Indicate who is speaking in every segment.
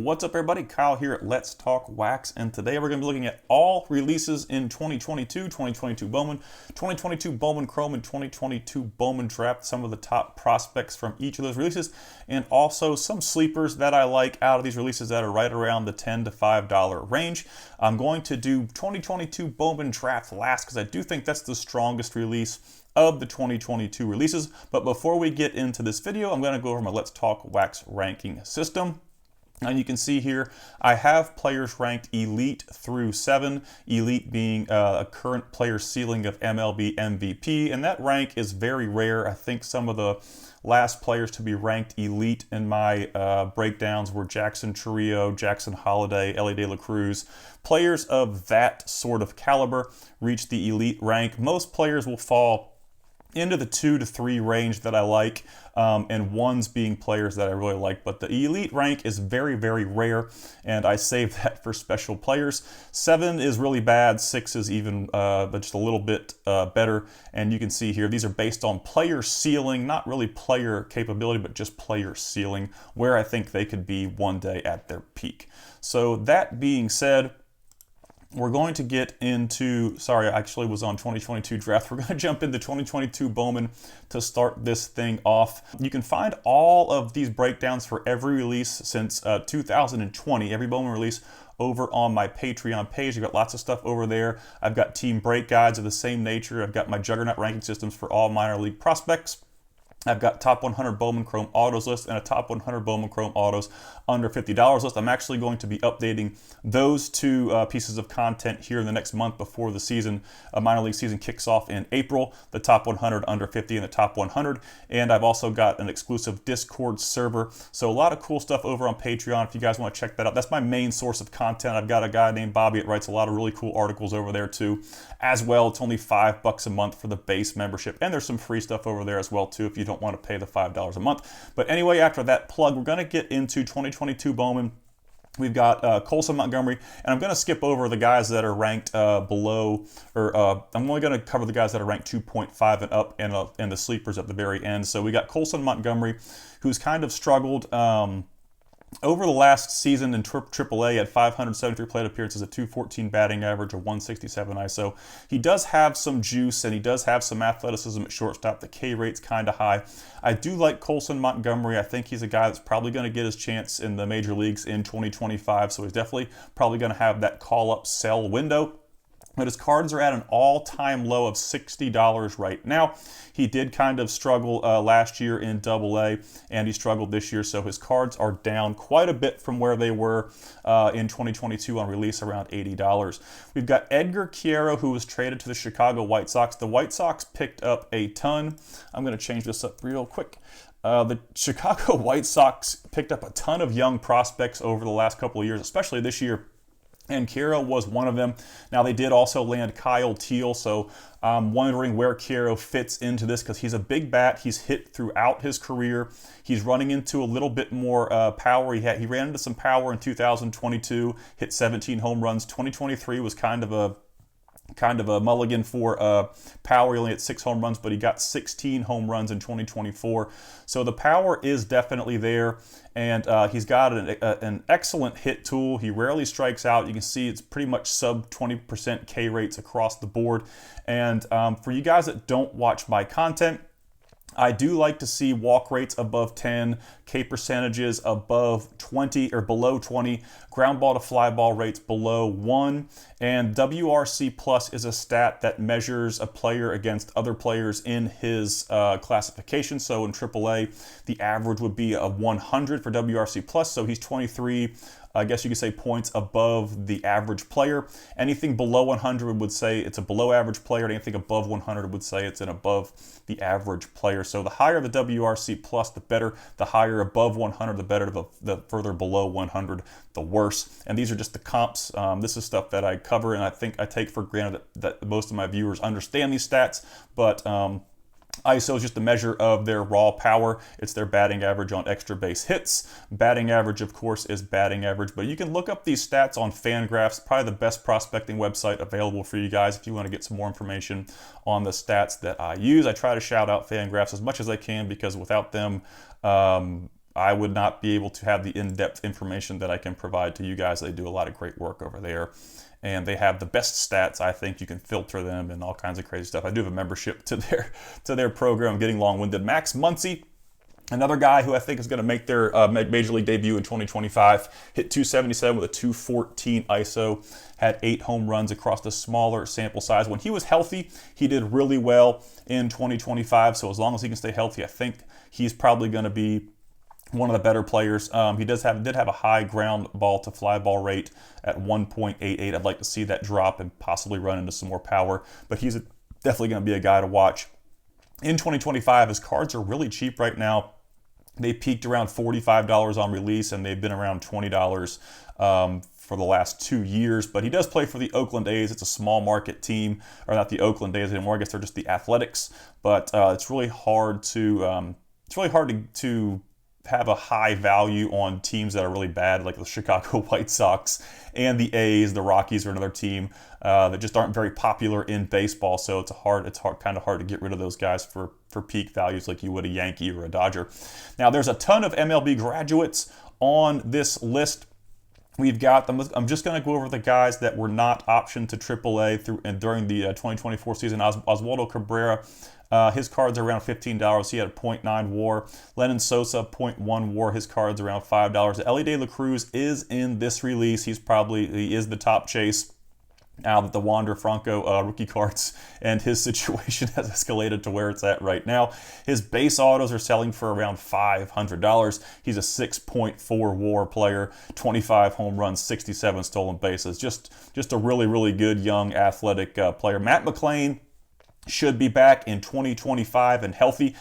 Speaker 1: What's up, everybody? Kyle here at Let's Talk Wax, and today we're going to be looking at all releases in 2022 Bowman, 2022 Bowman Chrome, and 2022 Bowman Draft, some of the top prospects from each of those releases, and also some sleepers that I like out of these releases that are right around the $10 to $5 range. I'm going to do 2022 Bowman Draft last because I do think that's the strongest release of the 2022 releases. But before we get into this video, I'm going to go over my Let's Talk Wax ranking system. And you can see here, I have players ranked Elite through 7, Elite being a current player ceiling of MLB MVP, and that rank is very rare. I think some of the last players to be ranked Elite in my breakdowns were Jackson Chourio, Jackson Holliday, Elly De La Cruz. Players of that sort of caliber reach the Elite rank. Most players will fall into the 2 to 3 range that I like, and 1s being players that I really like. But the Elite rank is very, very rare, and I save that for special players. 7 is really bad, 6 is even but just a little bit better. And you can see here, these are based on player ceiling, not really player capability, but just player ceiling, where I think they could be one day at their peak. So that being said, we're going to get into, sorry, I actually was on 2022 Draft. We're going to jump into 2022 Bowman to start this thing off. You can find all of these breakdowns for every release since 2020, every Bowman release, over on my Patreon page. I've got lots of stuff over there. I've got team break guides of the same nature. I've got my Juggernaut ranking systems for all minor league prospects. I've got top 100 Bowman Chrome autos list and a top 100 Bowman Chrome autos under $50 list. I'm actually going to be updating those two pieces of content here in the next month before the season, minor league season kicks off in April, the top 100 under 50 and the top 100. And I've also got an exclusive Discord server. So a lot of cool stuff over on Patreon if you guys want to check that out. That's my main source of content. I've got a guy named Bobby that writes a lot of really cool articles over there too. As well, it's only $5 a month for the base membership. And there's some free stuff over there as well too if you don't want to pay the $5 a month. But anyway, after that plug, we're going to get into 2022 Bowman. We've got Colson Montgomery, and I'm going to skip over the guys that are ranked below, or I'm only going to cover the guys that are ranked 2.5 and up, and the sleepers at the very end. So we got Colson Montgomery, who's kind of struggled over the last season in AAA at 573 plate appearances, a 214 batting average, a 167 ISO. He does have some juice and he does have some athleticism at shortstop. The K rate's kind of high. I do like Colson Montgomery. I think he's a guy that's probably going to get his chance in the major leagues in 2025, so he's definitely probably going to have that call-up sell window. But his cards are at an all-time low of $60 right now. He did kind of struggle last year in AA, and he struggled this year, so his cards are down quite a bit from where they were in 2022 on release, around $80. We've got Edgar Quiero, who was traded to the Chicago White Sox. The White Sox picked up a ton. I'm going to change this up real quick. The Chicago White Sox picked up a ton of young prospects over the last couple of years, especially this year. And Quiero was one of them. Now, they did also land Kyle Teel, so I'm wondering where Quiero fits into this because he's a big bat. He's hit throughout his career. He's running into a little bit more power. He ran into some power in 2022, hit 17 home runs. 2023 was kind of a mulligan for power. He only hit 6 home runs, but he got 16 home runs in 2024. So the power is definitely there, and he's got an excellent hit tool. He rarely strikes out. You can see it's pretty much sub 20% K rates across the board. And for you guys that don't watch my content, I do like to see walk rates above 10, K percentages above 20 or below 20, ground ball to fly ball rates below 1, and WRC plus is a stat that measures a player against other players in his classification. So in AAA, the average would be a 100 for WRC plus, so he's 23, I guess you could say, points above the average player. Anything below 100 would say it's a below average player, and anything above 100 would say it's an above the average player. So the higher the WRC plus, the better. The higher above 100, the better. The further below 100, the worse. And these are just the comps. This is stuff that I cover, and I think I take for granted that most of my viewers understand these stats, but ISO is just a measure of their raw power. It's their batting average on extra base hits. Batting average, of course, is batting average, but you can look up these stats on Fangraphs, probably the best prospecting website available for you guys if you want to get some more information on the stats that I use. I try to shout out Fangraphs as much as I can because without them, I would not be able to have the in-depth information that I can provide to you guys. They do a lot of great work over there, and they have the best stats. I think you can filter them and all kinds of crazy stuff. I do have a membership to their program. I'm getting long-winded. Max Muncy, another guy who I think is going to make their major league debut in 2025, hit 277 with a 214 ISO, had 8 home runs across the smaller sample size. When he was healthy, he did really well in 2025. So as long as he can stay healthy, I think he's probably going to be one of the better players. He did have a high ground ball to fly ball rate at 1.88. I'd like to see that drop and possibly run into some more power, but he's definitely going to be a guy to watch. In 2025, his cards are really cheap right now. They peaked around $45 on release, and they've been around $20 for the last 2 years. But he does play for the Oakland A's. It's a small market team, or not the Oakland A's anymore. I guess they're just the Athletics. But it's really hard to have a high value on teams that are really bad, like the Chicago White Sox and the A's. The Rockies are another team that just aren't very popular in baseball. So it's kind of hard to get rid of those guys for peak values like you would a Yankee or a Dodger. Now, there's a ton of MLB graduates on this list. We've got them. I'm just going to go over the guys that were not optioned to AAA during the 2024 season. Oswaldo Cabrera, his cards are around $15. He had a .9 WAR. Lennon Sosa, .1 WAR. His cards around $5. Ellie De La Cruz is in this release. He is the top chase now that the Wander Franco rookie cards and his situation has escalated to where it's at right now. His base autos are selling for around $500. He's a 6.4 WAR player, 25 home runs, 67 stolen bases. Just a really, really good young athletic player. Matt McLain should be back in 2025 and healthy.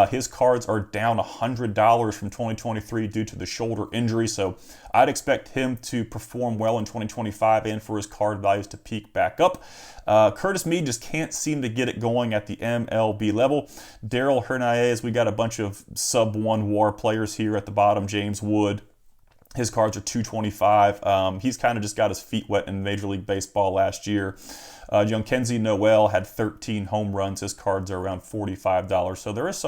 Speaker 1: His cards are down $100 from 2023 due to the shoulder injury, so I'd expect him to perform well in 2025 and for his card values to peak back up. Curtis Mead just can't seem to get it going at the MLB level. Daryl Hernandez, we got a bunch of sub-1 WAR players here at the bottom. James Wood, his cards are $225. He's kind of just got his feet wet in Major League Baseball last year. Young Kenzie Noel had 13 home runs. His cards are around $45. So there is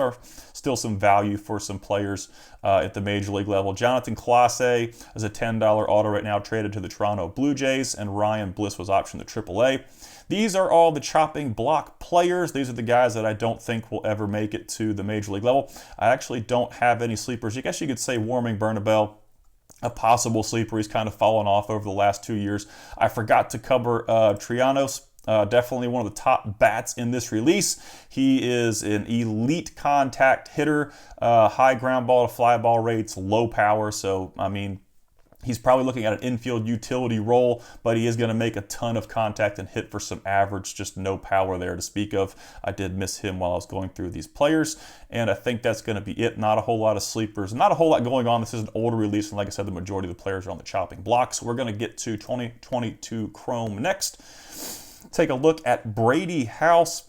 Speaker 1: still some value for some players at the Major League level. Jonathan Clase is a $10 auto right now, traded to the Toronto Blue Jays, and Ryan Bliss was optioned to AAA. These are all the chopping block players. These are the guys that I don't think will ever make it to the Major League level. I actually don't have any sleepers. I guess you could say Warming Bernabel, a possible sleeper. He's kind of fallen off over the last 2 years. I forgot to cover Trianos. Definitely one of the top bats in this release. He is an elite contact hitter, high ground ball to fly ball rates, low power. So, I mean, he's probably looking at an infield utility role, but he is going to make a ton of contact and hit for some average, just no power there to speak of. I did miss him while I was going through these players, and I think that's going to be it. Not a whole lot of sleepers, not a whole lot going on. This is an older release, and like I said, the majority of the players are on the chopping blocks. We're going to get to 2022 Chrome next. Take a look at Brady House.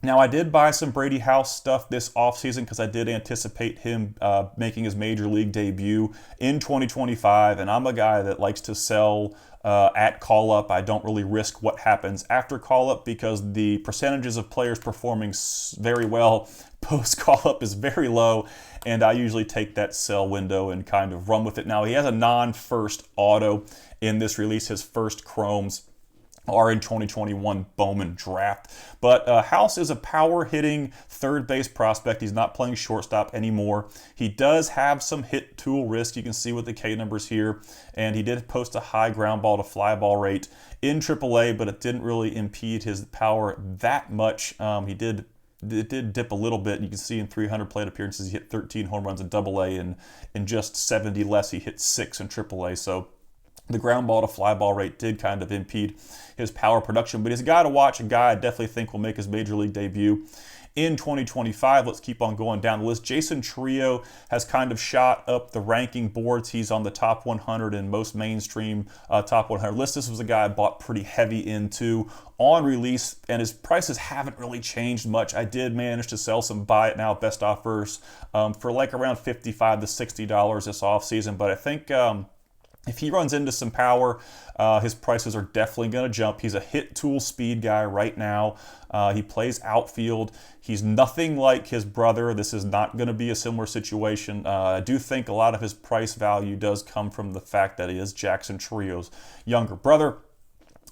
Speaker 1: Now, I did buy some Brady House stuff this offseason because I did anticipate him making his Major League debut in 2025, and I'm a guy that likes to sell at call-up. I don't really risk what happens after call-up because the percentages of players performing very well post-call-up is very low, and I usually take that sell window and kind of run with it. Now, he has a non-first auto in this release. His first Chromes are in 2021 Bowman Draft. But House is a power-hitting third base prospect. He's not playing shortstop anymore. He does have some hit tool risk. You can see with the K numbers here. And he did post a high ground ball to fly ball rate in AAA, but it didn't really impede his power that much. It did dip a little bit. You can see in 300 plate appearances, he hit 13 home runs in AA, and in just 70 less, he hit 6 in AAA. So the ground ball to fly ball rate did kind of impede his power production, but he's a guy to watch, a guy I definitely think will make his Major League debut in 2025. Let's keep on going down the list. Jason Trio has kind of shot up the ranking boards. He's on the top 100 in most mainstream top 100 lists. This was a guy I bought pretty heavy into on release, and his prices haven't really changed much. I did manage to sell some buy it now best offers for like around $55 to $60 this offseason, but I think If he runs into some power, his prices are definitely going to jump. He's a hit tool speed guy right now. He plays outfield. He's nothing like his brother. This is not going to be a similar situation. I do think a lot of his price value does come from the fact that he is Jackson Chourío's younger brother.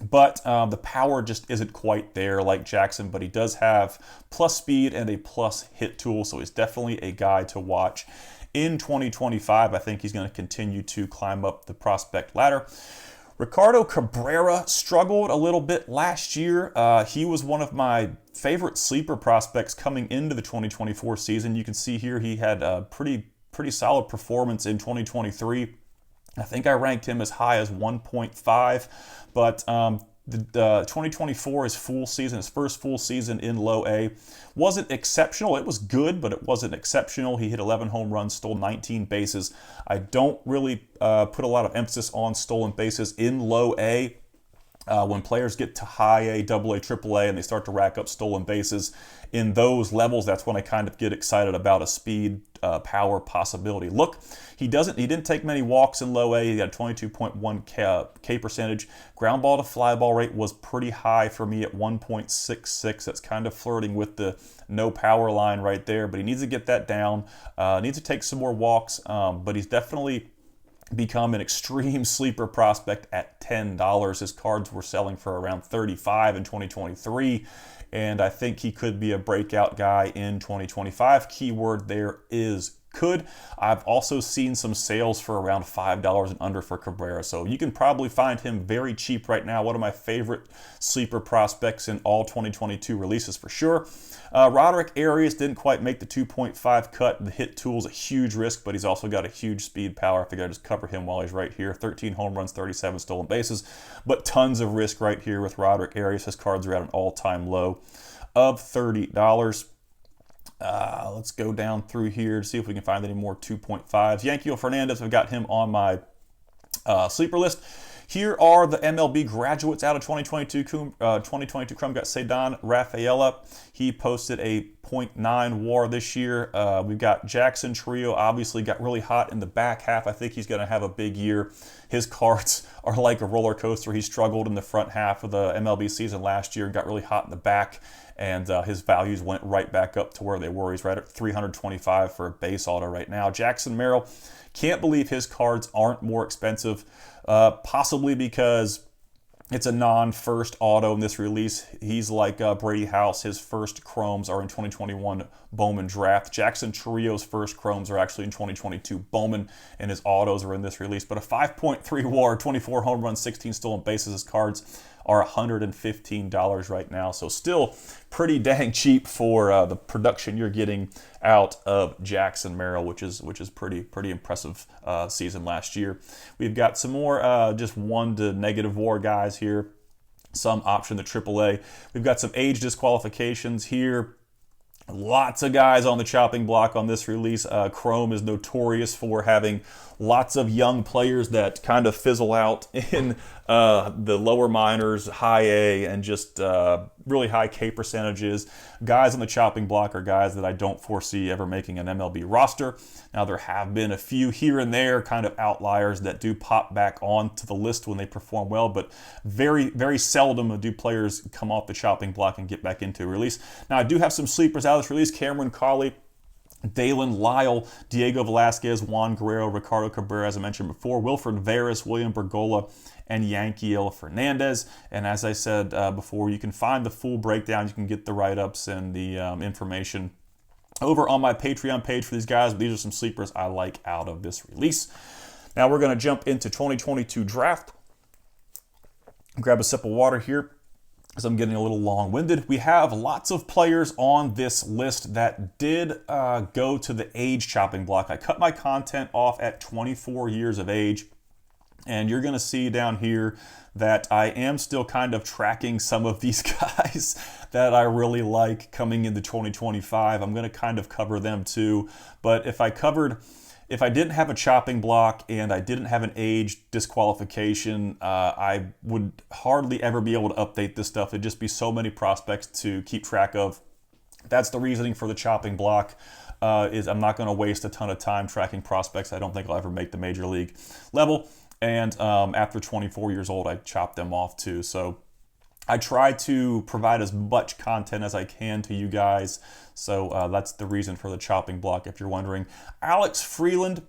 Speaker 1: But the power just isn't quite there like Jackson, but he does have plus speed and a plus hit tool, so he's definitely a guy to watch. In 2025, I think he's going to continue to climb up the prospect ladder. Ricardo Cabrera struggled a little bit last year. He was one of my favorite sleeper prospects coming into the 2024 season. You can see here he had a pretty solid performance in 2023. I think I ranked him as high as 1.5, but the 2024, his first full season in low A, wasn't exceptional. It was good, but it wasn't exceptional. He hit 11 home runs, stole 19 bases. I don't really put a lot of emphasis on stolen bases in low A. When players get to high A, double A, triple A, and they start to rack up stolen bases in those levels, that's when I kind of get excited about a speed, power possibility. Look, he didn't take many walks in low A. He got a 22.1 K percentage. Ground ball to fly ball rate was pretty high for me at 1.66. That's kind of flirting with the no power line right there, but he needs to get that down. Needs to take some more walks, but he's definitely become an extreme sleeper prospect at $10. His cards were selling for around $35 in 2023, and I think he could be a breakout guy in 2025. Keyword there is could. I've also seen some sales for around $5 and under for Cabrera, so you can probably find him very cheap right now. One of my favorite sleeper prospects in all 2022 releases for sure. Roderick Arias didn't quite make the 2.5 cut. The hit tool's a huge risk, but he's also got a huge speed power. I figured I'd just cover him while he's right here. 13 home runs, 37 stolen bases, but tons of risk right here with Roderick Arias. His cards are at an all-time low of $30. Let's go down through here to see if we can find any more 2.5s. Yanquiel Fernandez, I've got him on my sleeper list. Here are the MLB graduates out of 2022. 2022 Chrome got Ceddanne Rafaela. He posted a .9 WAR this year. We've got Jackson Chourio, obviously got really hot in the back half. I think he's going to have a big year. His cards are like a roller coaster. He struggled in the front half of the MLB season last year and got really hot in the back, and his values went right back up to where they were. He's right at 325 for a base auto right now. Jackson Merrill, can't believe his cards aren't more expensive, possibly because it's a non-first auto in this release. He's like Brady House. His first chromes are in 2021 Bowman Draft. Jackson Chourío's first chromes are actually in 2022 Bowman, and his autos are in this release. But a 5.3 WAR, 24 home runs, 16 stolen bases. His cards are $115 right now. So still pretty dang cheap for the production you're getting out of Jackson Merrill, which is pretty impressive season last year. We've got some more just 1 to negative WAR guys here. Some option to AAA. We've got some age disqualifications here. Lots of guys on the chopping block on this release. Chrome is notorious for having lots of young players that kind of fizzle out in the lower minors, high A, and just really high K percentages. Guys on the chopping block are guys that I don't foresee ever making an MLB roster. Now, there have been a few here and there kind of outliers that do pop back onto the list when they perform well, but very, very seldom do players come off the chopping block and get back into a release. Now, I do have some sleepers out of this release. Cameron Cawley, Dalen Lyle, Diego Velasquez, Juan Guerrero, Ricardo Cabrera, as I mentioned before, Wilfred Veras, William Bergolla, and Yanquiel Fernandez. And as I said before, you can find the full breakdown. You can get the write-ups and the information over on my Patreon page for these guys. But these are some sleepers I like out of this release. Now we're going to jump into 2022 draft. Grab a sip of water here, as I'm getting a little long-winded. We have lots of players on this list that did go to the age chopping block. I cut my content off at 24 years of age, and you're going to see down here that I am still kind of tracking some of these guys that I really like coming into 2025. I'm going to kind of cover them too, but if I didn't have a chopping block and I didn't have an age disqualification, I would hardly ever be able to update this stuff. It'd just be so many prospects to keep track of. That's the reasoning for the chopping block, is I'm not going to waste a ton of time tracking prospects I don't think I'll ever make the major league level. And after 24 years old, I chopped them off too. So I try to provide as much content as I can to you guys. So that's the reason for the chopping block, if you're wondering. Alex Freeland,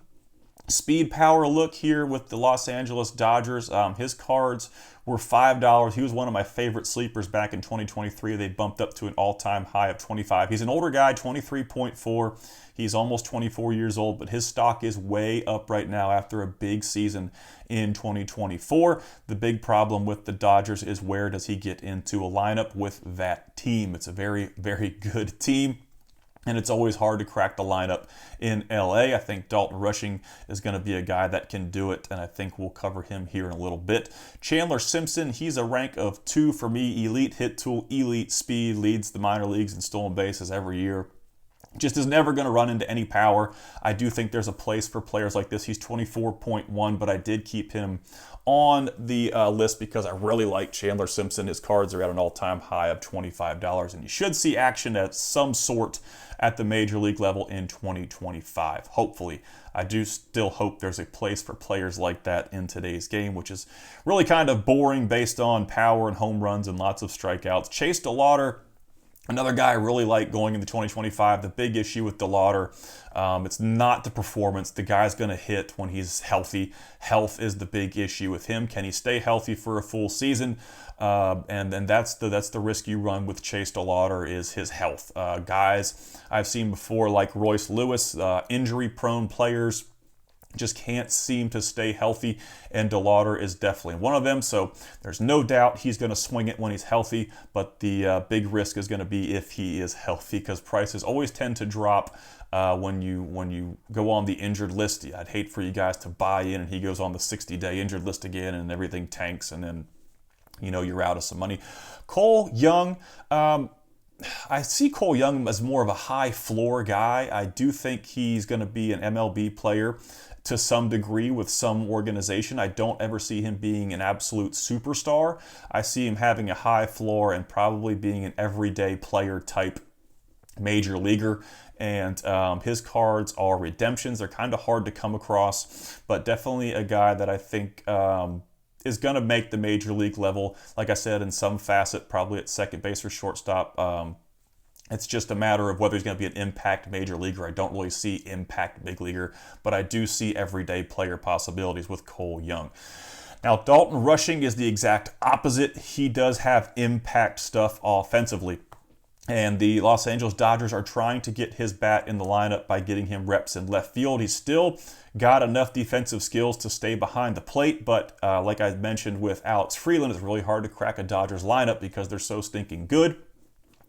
Speaker 1: speed power look here with the Los Angeles Dodgers. His cards were $5. He was one of my favorite sleepers back in 2023. They bumped up to an all-time high of 25. He's an older guy, 23.4. He's almost 24 years old, but his stock is way up right now after a big season in 2024. The big problem with the Dodgers is, where does he get into a lineup with that team? It's a very, very good team, and it's always hard to crack the lineup in LA. I think Dalton Rushing is going to be a guy that can do it, and I think we'll cover him here in a little bit. Chandler Simpson, he's a rank of 2 for me. Elite hit tool, elite speed, leads the minor leagues in stolen bases every year. Just is never going to run into any power. I do think there's a place for players like this. He's 24.1, but I did keep him on the list because I really like Chandler Simpson. His cards are at an all-time high of $25, and you should see action at some sort at the major league level in 2025. Hopefully. I do still hope there's a place for players like that in today's game, which is really kind of boring based on power and home runs and lots of strikeouts. Chase DeLauter, another guy I really like going into 2025. The big issue with DeLauter, it's not the performance. The guy's going to hit when he's healthy. Health is the big issue with him. Can he stay healthy for a full season? And then that's the risk you run with Chase DeLauter, is his health. Guys I've seen before, like Royce Lewis, injury-prone players, just can't seem to stay healthy, and DeLauter is definitely one of them. So there's no doubt he's going to swing it when he's healthy, but the big risk is going to be if he is healthy, because prices always tend to drop when you go on the injured list. I'd hate for you guys to buy in and he goes on the 60-day injured list again and everything tanks, and then you're out of some money. Cole Young, I see Cole Young as more of a high floor guy. I do think he's going to be an MLB player to some degree with some organization. I don't ever see him being an absolute superstar. I see him having a high floor and probably being an everyday player type major leaguer. And his cards are redemptions. They're kind of hard to come across, but definitely a guy that I think is going to make the major league level. Like I said, in some facet, probably at second base or shortstop. It's just a matter of whether he's going to be an impact major leaguer. I don't really see impact big leaguer, but I do see everyday player possibilities with Cole Young. Now, Dalton Rushing is the exact opposite. He does have impact stuff offensively, and the Los Angeles Dodgers are trying to get his bat in the lineup by getting him reps in left field. He's still got enough defensive skills to stay behind the plate, but like I mentioned with Alex Freeland, it's really hard to crack a Dodgers lineup because they're so stinking good.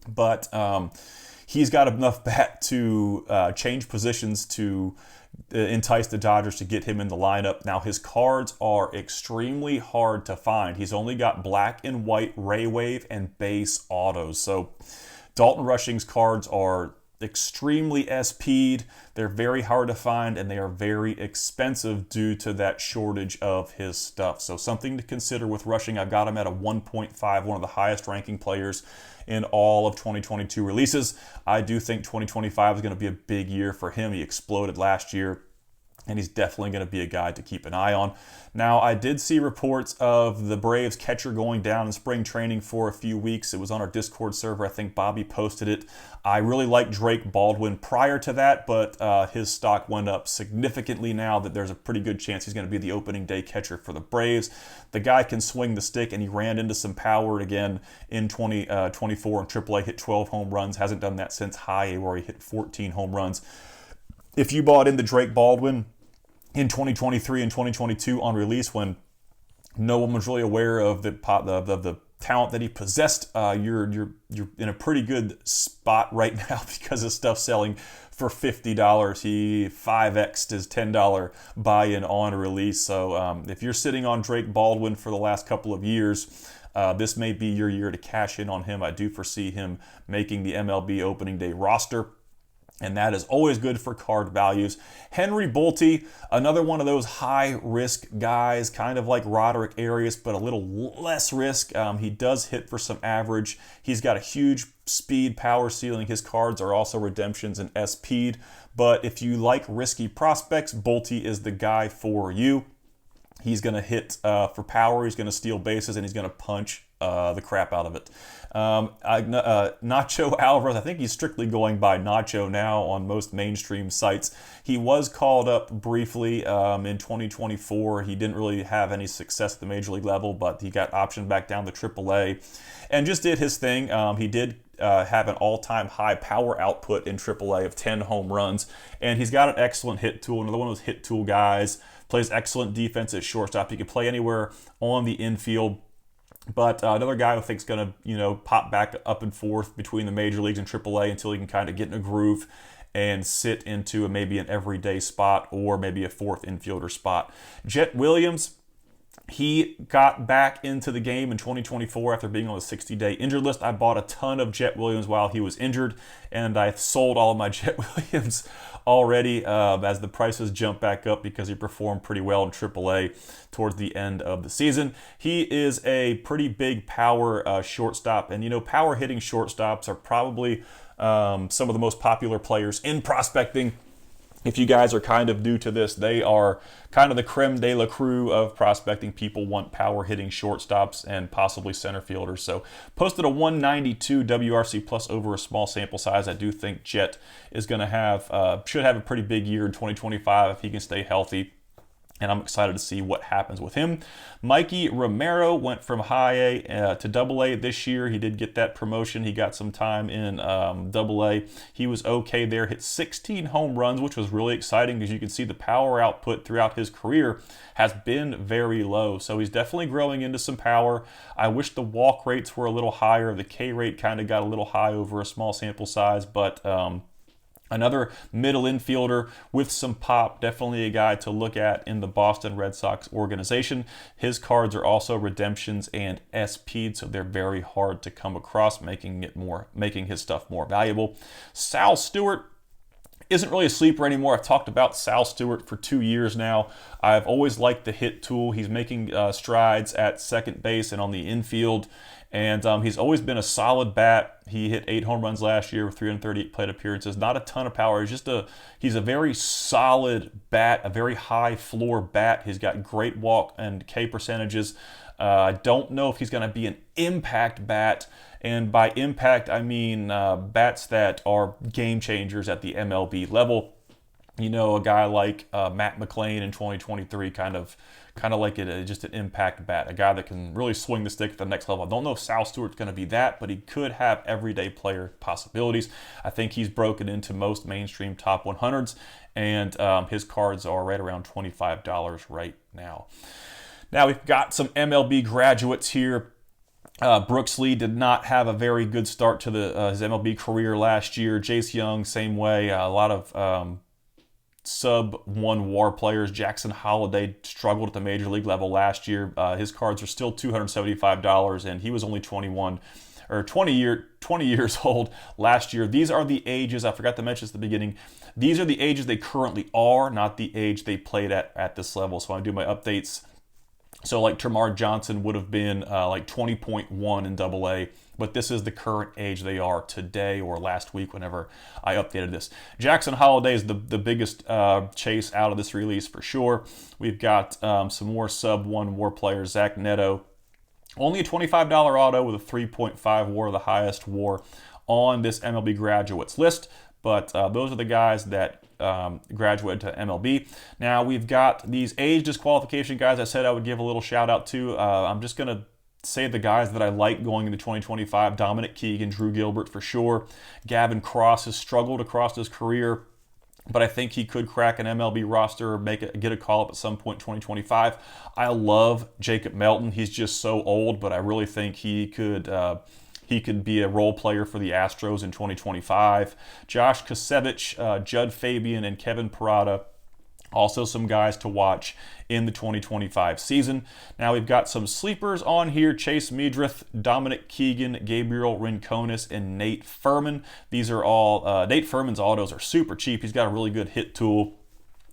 Speaker 1: But he's got enough bat to change positions to entice the Dodgers to get him in the lineup. Now, his cards are extremely hard to find. He's only got black and white, Ray Wave, and base autos. So Dalton Rushing's cards are extremely SP'd. They're very hard to find, and they are very expensive due to that shortage of his stuff. So something to consider with Rushing. I've got him at a 1.5, one of the highest ranking players in all of 2022 releases. I do think 2025 is going to be a big year for him. He exploded last year, and he's definitely going to be a guy to keep an eye on. Now, I did see reports of the Braves catcher going down in spring training for a few weeks. It was on our Discord server. I think Bobby posted it. I really liked Drake Baldwin prior to that, but his stock went up significantly now that there's a pretty good chance he's going to be the opening day catcher for the Braves. The guy can swing the stick, and he ran into some power again in 2024 in AAA, hit 12 home runs. Hasn't done that since high A, where he hit 14 home runs. If you bought into Drake Baldwin in 2023 and 2022 on release, when no one was really aware of the talent that he possessed, you're in a pretty good spot right now because his stuff's selling for $50. He 5x'd his $10 buy-in on release. So if you're sitting on Drake Baldwin for the last couple of years, this may be your year to cash in on him. I do foresee him making the MLB opening day roster, and that is always good for card values. Henry Bolte, another one of those high-risk guys, kind of like Roderick Arias, but a little less risk. He does hit for some average. He's got a huge speed power ceiling. His cards are also redemptions and SP'd. But if you like risky prospects, Bolte is the guy for you. He's going to hit for power, he's going to steal bases, and he's going to punch the crap out of it. Nacho Alvarez, I think he's strictly going by Nacho now on most mainstream sites. He was called up briefly in 2024. He didn't really have any success at the major league level, but he got optioned back down to AAA and just did his thing. He did have an all-time high power output in AAA of 10 home runs, and he's got an excellent hit tool, another one of those hit tool guys. Plays excellent defense at shortstop. He can play anywhere on the infield. But another guy who I think is going to, pop back up and forth between the major leagues and AAA until he can kind of get in a groove and sit into maybe an everyday spot or maybe a fourth infielder spot. Jet Williams, he got back into the game in 2024 after being on the 60-day injured list. I bought a ton of Jet Williams while he was injured, and I sold all of my Jet Williams already as the prices jumped back up because he performed pretty well in AAA towards the end of the season. He is a pretty big power shortstop, and power hitting shortstops are probably some of the most popular players in prospecting. If you guys are kind of new to this, they are kind of the creme de la creme of prospecting. People want power hitting shortstops and possibly center fielders. So posted a 192 WRC plus over a small sample size. I do think Jet is going to should have a pretty big year in 2025 if he can stay healthy. And I'm excited to see what happens with him. Mikey Romero went from high A to double A this year. He did get that promotion. He got some time in double A. He was okay there, hit 16 home runs, which was really exciting because you can see the power output throughout his career has been very low. So he's definitely growing into some power. I wish the walk rates were a little higher. The K rate kind of got a little high over a small sample size, but another middle infielder with some pop, definitely a guy to look at in the Boston Red Sox organization. His cards are also redemptions and SP'd, so they're very hard to come across, making his stuff more valuable. Sal Stewart isn't really a sleeper anymore. I've talked about Sal Stewart for 2 years now. I've always liked the hit tool. He's making strides at second base and on the infield. And he's always been a solid bat. He hit 8 home runs last year with 338 plate appearances. Not a ton of power. He's a very solid bat, a very high floor bat. He's got great walk and K percentages. I don't know if he's going to be an impact bat. And by impact, I mean bats that are game changers at the MLB level. A guy like Matt McLain in 2023, kind of like just an impact bat, a guy that can really swing the stick at the next level. I don't know if Sal Stewart's going to be that, but he could have everyday player possibilities. I think he's broken into most mainstream top 100s, and his cards are right around $25 right now. Now we've got some MLB graduates here. Brooks Lee did not have a very good start to his MLB career last year. Jace Young, same way. A lot of sub-1 WAR players. Jackson Holliday struggled at the major league level last year. His cards are still $275, and he was only 20 years old last year. These are the ages, I forgot to mention this at the beginning, these are the ages they currently are, not the age they played at this level. So when I do my updates, so like Termarr Johnson would have been like 20.1 in AA, but this is the current age they are today or last week whenever I updated this. Jackson Holliday is the biggest chase out of this release for sure. We've got some more sub-1 WAR players. Zach Neto, only a $25 auto with a 3.5 WAR, the highest WAR on this MLB graduates list. But those are the guys that graduated to MLB. Now we've got these age disqualification guys I said I would give a little shout out to. I'm just going to say the guys that I like going into 2025. Dominic Keegan, Drew Gilbert for sure. Gavin Cross has struggled across his career, but I think he could crack an MLB roster or get a call up at some point in 2025. I love Jacob Melton. He's just so old, but I really think he could be a role player for the Astros in 2025. Josh Kasevich, Judd Fabian, and Kevin Parada, also some guys to watch in the 2025 season. Now we've got some sleepers on here. Chase Meadrith, Dominic Keegan, Gabriel Rincones, and Nate Furman. These are all, Nate Furman's autos are super cheap. He's got a really good hit tool.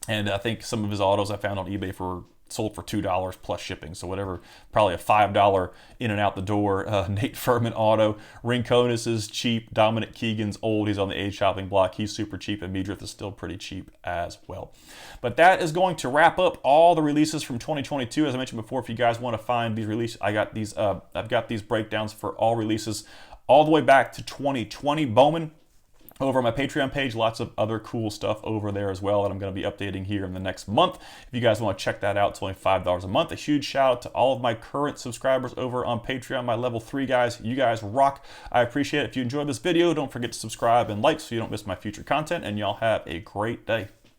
Speaker 1: And I think some of his autos I found on eBay for sold for $2 plus shipping. So whatever, probably a $5 in and out the door. Nate Furman auto. Rinconis is cheap. Dominic Keegan's old. He's on the age shopping block. He's super cheap. And Midriff is still pretty cheap as well. But that is going to wrap up all the releases from 2022. As I mentioned before, if you guys want to find these releases, I've got these breakdowns for all releases all the way back to 2020 Bowman. Over on my Patreon page, lots of other cool stuff over there as well that I'm going to be updating here in the next month. If you guys want to check that out, it's only $5 a month. A huge shout out to all of my current subscribers over on Patreon, my level 3 guys. You guys rock. I appreciate it. If you enjoyed this video, don't forget to subscribe and like so you don't miss my future content, and y'all have a great day.